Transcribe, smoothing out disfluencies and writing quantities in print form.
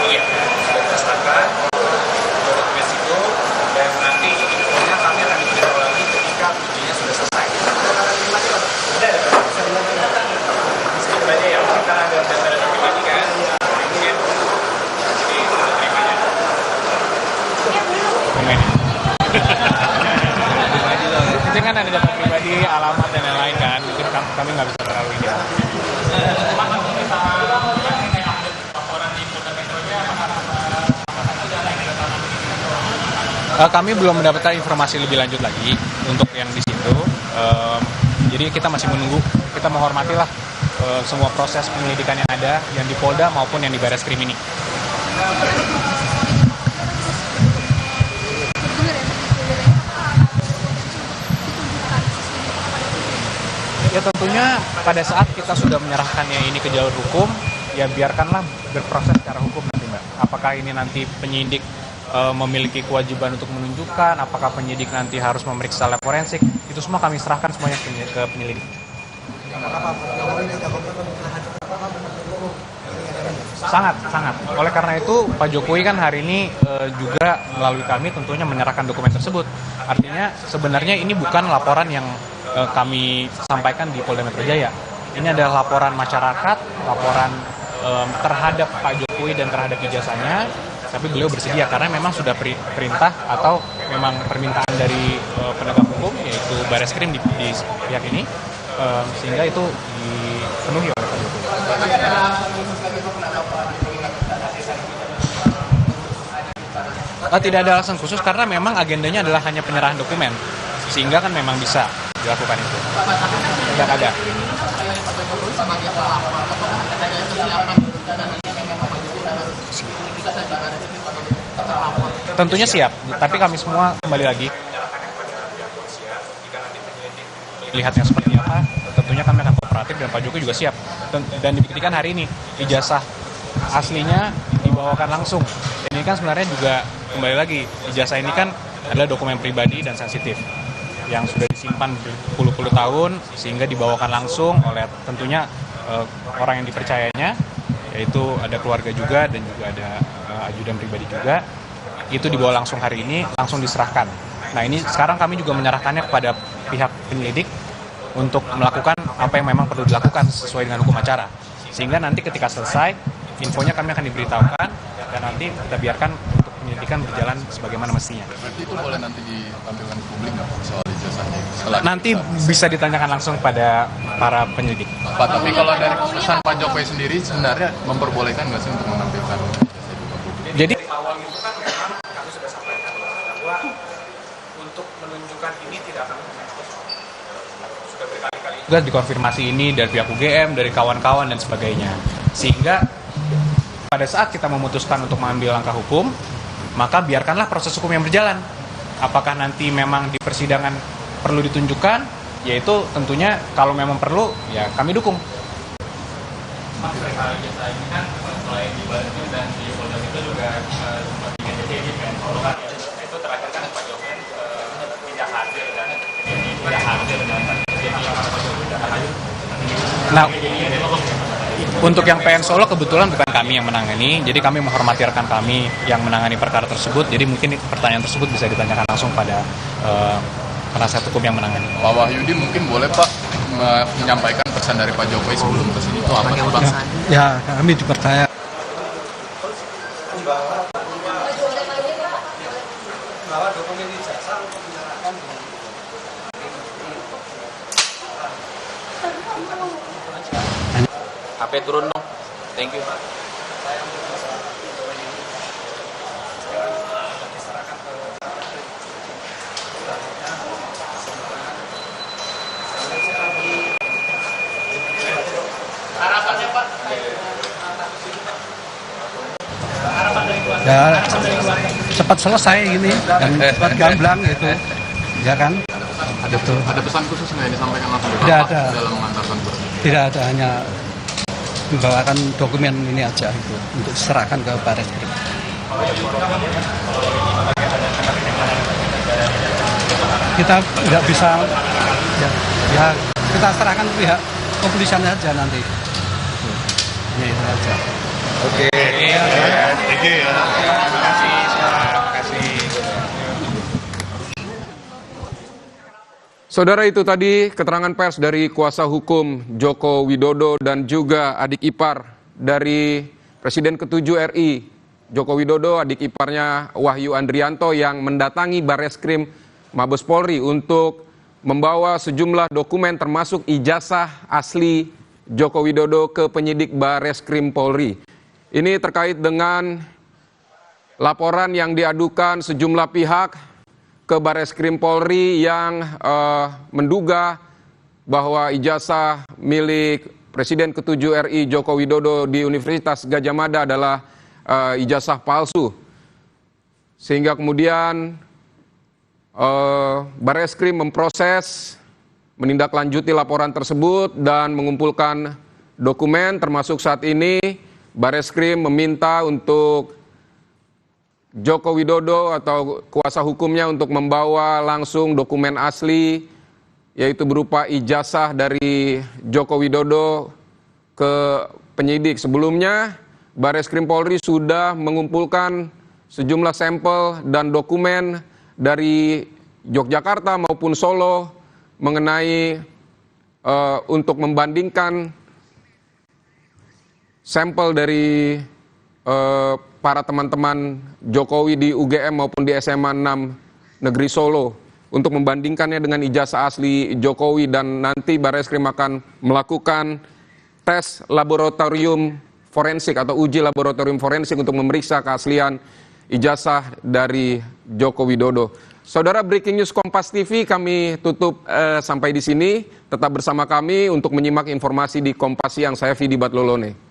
Iya, sudah kita serahkan dokumen itu, dan nanti infonya kami akan diberitahu lagi ketika ujinya sudah selesai. Ada sedikit aja ya, mungkin karena ada data pribadi kan, mungkin jadi terimanya. Itu kan ada data pribadi, alamat dan lain-lain kan, mungkin kami nggak bisa terlalu ini. Kami belum mendapatkan informasi lebih lanjut lagi untuk yang di situ. Jadi kita masih menunggu, kita menghormatilah semua proses penyelidikan yang ada, yang di Polda maupun yang di Bareskrim ini. Ya tentunya pada saat kita sudah menyerahkannya ini ke jalur hukum, ya biarkanlah berproses secara hukum nanti Mbak. Apakah ini nanti penyidik memiliki kewajiban untuk menunjukkan, apakah penyidik nanti harus memeriksa lab forensik, itu semua kami serahkan semuanya ke penyelidik. Sangat. Oleh karena itu Pak Jokowi kan hari ini juga melalui kami tentunya menyerahkan dokumen tersebut. Artinya sebenarnya ini bukan laporan yang kami sampaikan di Polda Metro Jaya. Ini adalah laporan masyarakat, laporan terhadap Pak Jokowi dan terhadap ijazahnya. Tapi beliau bersedia karena memang sudah perintah atau memang permintaan dari penegak hukum yaitu Bareskrim di pihak ini, sehingga itu dipenuhi oleh Pak Jokowi. Tidak ada alasan khusus karena memang agendanya adalah hanya penyerahan dokumen, sehingga kan memang bisa dilakukan itu. Tidak ada. Tentunya siap, tapi kami semua kembali lagi lihatnya seperti apa. Tentunya kami akan kooperatif dan Pak Jokowi juga siap. Dan dibuktikan hari ini ijazah aslinya dibawakan langsung. Ini kan sebenarnya juga kembali lagi ijazah ini kan adalah dokumen pribadi dan sensitif yang sudah disimpan berpuluh-puluh tahun sehingga dibawakan langsung oleh tentunya orang yang dipercayanya, yaitu ada keluarga juga dan juga ada ajudan pribadi juga. Itu dibawa langsung hari ini, langsung diserahkan. Nah ini sekarang kami juga menyerahkannya kepada pihak penyelidik untuk melakukan apa yang memang perlu dilakukan sesuai dengan hukum acara. Sehingga nanti ketika selesai, infonya kami akan diberitahukan dan nanti kita biarkan untuk penyelidikan berjalan sebagaimana mestinya. Berarti itu boleh nanti ditampilkan di publik nggak soal ijazahnya? Nanti bisa ditanyakan langsung pada para penyelidik. Pak, tapi kalau dari keputusan Pak Jokowi sendiri sebenarnya memperbolehkan nggak sih untuk menampilkan? Jadi awal itu kan memang kami sudah sampaikan bahwa untuk menunjukkan ini tidak akan sudah berkali-kali juga dikonfirmasi ini dari pihak UGM, dari kawan-kawan dan sebagainya. Sehingga pada saat kita memutuskan untuk mengambil langkah hukum, maka biarkanlah proses hukum yang berjalan. Apakah nanti memang di persidangan perlu ditunjukkan, yaitu tentunya kalau memang perlu, ya kami dukung. Mas, perkara jasa ini kan selain di Bandung dan di Polda itu juga sempat ingin kan, kalau kan itu terakhir kan Pak Jokowi tidak hadir dan Nah, untuk yang PN Solo kebetulan bukan kami yang menangani, jadi kami menghormati rekan kami yang menangani perkara tersebut. Jadi mungkin pertanyaan tersebut bisa ditanyakan langsung pada penasihat hukum yang menangani. Pak Wahyudi mungkin boleh Pak menyampaikan pesan dari Pak Jokowi sebelum kesini itu apa sih Pak? Ya, kami dipercaya. Bahwa dokumen ijazah untuk menyerahkan HP turun dong. Thank you Pak. Harapannya Pak? Ya, cepat selesai ini dan cepat gamblang gitu, ya kan? Ada pesan khusus nggak yang disampaikan langsung Tidak ada. dalam mengantarkan surat? Tidak ada, hanya membawakan dokumen ini aja itu untuk diserahkan ke Bareskrim. Kita nggak bisa, ya kita serahkan ke pihak kepolisian aja nanti. Ya itu aja. Oke. Terima kasih semua. Terima kasih. Saudara, itu tadi keterangan pers dari kuasa hukum Joko Widodo dan juga adik ipar dari Presiden ke-7 RI, Joko Widodo, adik iparnya Wahyu Andrianto yang mendatangi Barreskrim Mabes Polri untuk membawa sejumlah dokumen termasuk ijazah asli Joko Widodo ke penyidik Barreskrim Polri. Ini terkait dengan laporan yang diadukan sejumlah pihak ke Barreskrim Polri yang menduga bahwa ijazah milik Presiden ke-7 RI Joko Widodo di Universitas Gadjah Mada adalah ijazah palsu. Sehingga kemudian Barreskrim memproses, menindaklanjuti laporan tersebut dan mengumpulkan dokumen, termasuk saat ini Barreskrim meminta untuk Joko Widodo atau kuasa hukumnya untuk membawa langsung dokumen asli, yaitu berupa ijazah dari Joko Widodo ke penyidik. Sebelumnya, Barreskrim Polri sudah mengumpulkan sejumlah sampel dan dokumen dari Yogyakarta maupun Solo mengenai untuk membandingkan sampel dari para teman-teman Jokowi di UGM maupun di SMA 6 Negeri Solo untuk membandingkannya dengan ijazah asli Jokowi, dan nanti Barreskrim akan melakukan tes laboratorium forensik atau uji laboratorium forensik untuk memeriksa keaslian ijazah dari Joko Widodo. Saudara, Breaking News Kompas TV kami tutup sampai di sini. Tetap bersama kami untuk menyimak informasi di Kompas Siang. Saya Vidi Batlolone.